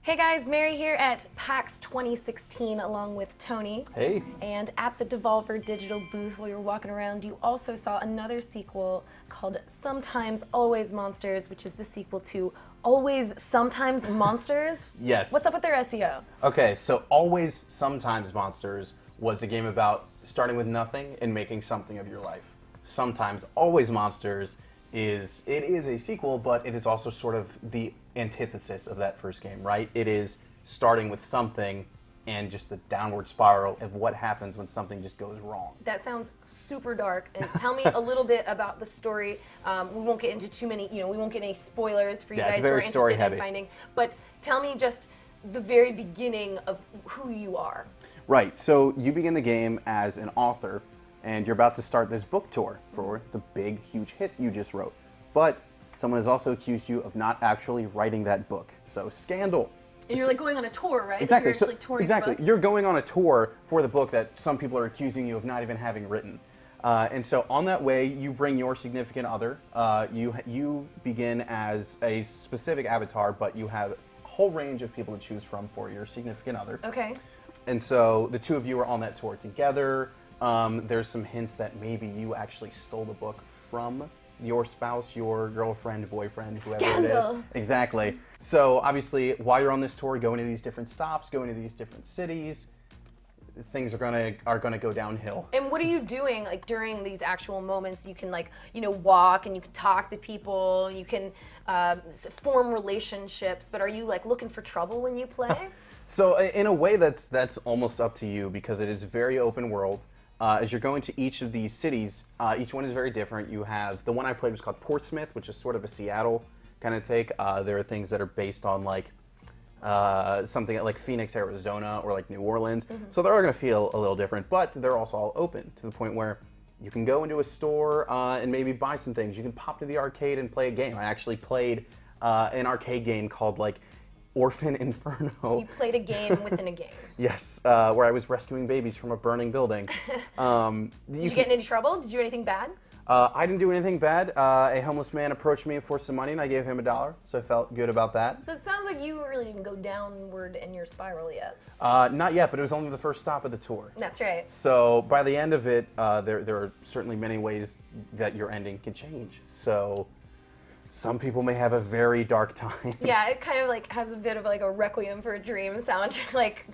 Hey guys, Mary here at PAX 2016 along with Tony. Hey. And at the Devolver Digital booth while you were walking around, you also saw another sequel called Sometimes Always Monsters, which is the sequel to Always Sometimes Monsters. Yes. What's up with their SEO? Okay, so Always Sometimes Monsters was a game about starting with nothing and making something of your life. Sometimes Always Monsters is a sequel, but it is also sort of the antithesis of that first game, right? It is starting with something and just the downward spiral of what happens when something just goes wrong. That sounds super dark. And tell me a little bit about the story. We won't get into too many, we won't get any spoilers for you guys who are interested in finding. But tell me just the very beginning of who you are. Right, so you begin the game as an author, and you're about to start this book tour for the big, huge hit you just wrote. But someone has also accused you of not actually writing that book. So, scandal. And you're like going on a tour, right? Exactly. You're actually touring exactly. the book. You're going on a tour for the book that some people are accusing you of not even having written. And so on that way, you bring your significant other. You begin as a specific avatar, but you have a whole range of people to choose from for your significant other. Okay. And so the two of you are on that tour together. There's some hints that maybe you actually stole the book from your spouse, your girlfriend, boyfriend, whoever Scandal. it is. Exactly. So obviously, while you're on this tour, going to these different stops, going to these different cities, things are gonna go downhill. And what are you doing like during these actual moments? You can walk and you can talk to people, you can form relationships, but are you like looking for trouble when you play? So in a way, that's almost up to you because it is very open world. As you're going to each of these cities, each one is very different. You have, the one I played was called Portsmouth, which is sort of a Seattle kind of take. There are things that are based on like something like Phoenix, Arizona, or like New Orleans. Mm-hmm. So they're all going to feel a little different, but they're also all open to the point where you can go into a store and maybe buy some things. You can pop to the arcade and play a game. I actually played an arcade game called like Orphan Inferno. So you played a game within a game. Yes, where I was rescuing babies from a burning building. Did you get in any trouble? Did you do anything bad? I didn't do anything bad. A homeless man approached me for some money and I gave him $1, so I felt good about that. So it sounds like you really didn't go downward in your spiral yet. Not yet, but it was only the first stop of the tour. That's right. So by the end of it, there are certainly many ways that your ending can change. So some people may have a very dark time. Yeah, it kind of like has a bit of like a Requiem for a Dream sound like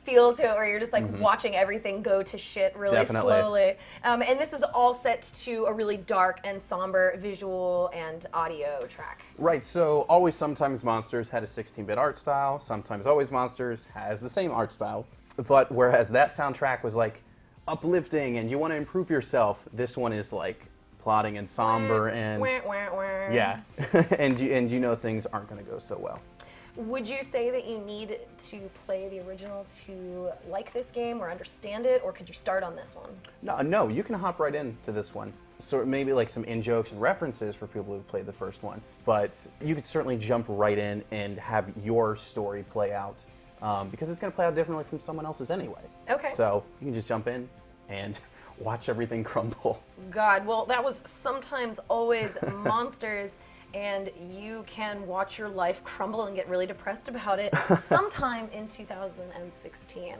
feel to it, where you're just like watching everything go to shit really slowly. And this is all set to a really dark and somber visual and audio track. Right, so Always Sometimes Monsters had a 16-bit art style. Sometimes Always Monsters has the same art style. But whereas that soundtrack was like uplifting and you want to improve yourself, this one is like plotting and somber and yeah, and you know things aren't going to go so well. Would you say that you need to play the original to like this game or understand it, or could you start on this one? No, you can hop right into this one. So maybe like some in-jokes and references for people who've played the first one, but you could certainly jump right in and have your story play out because it's going to play out differently from someone else's anyway. Okay. So you can just jump in and watch everything crumble. God, well, that was Sometimes Always Monsters, and you can watch your life crumble and get really depressed about it sometime in 2016.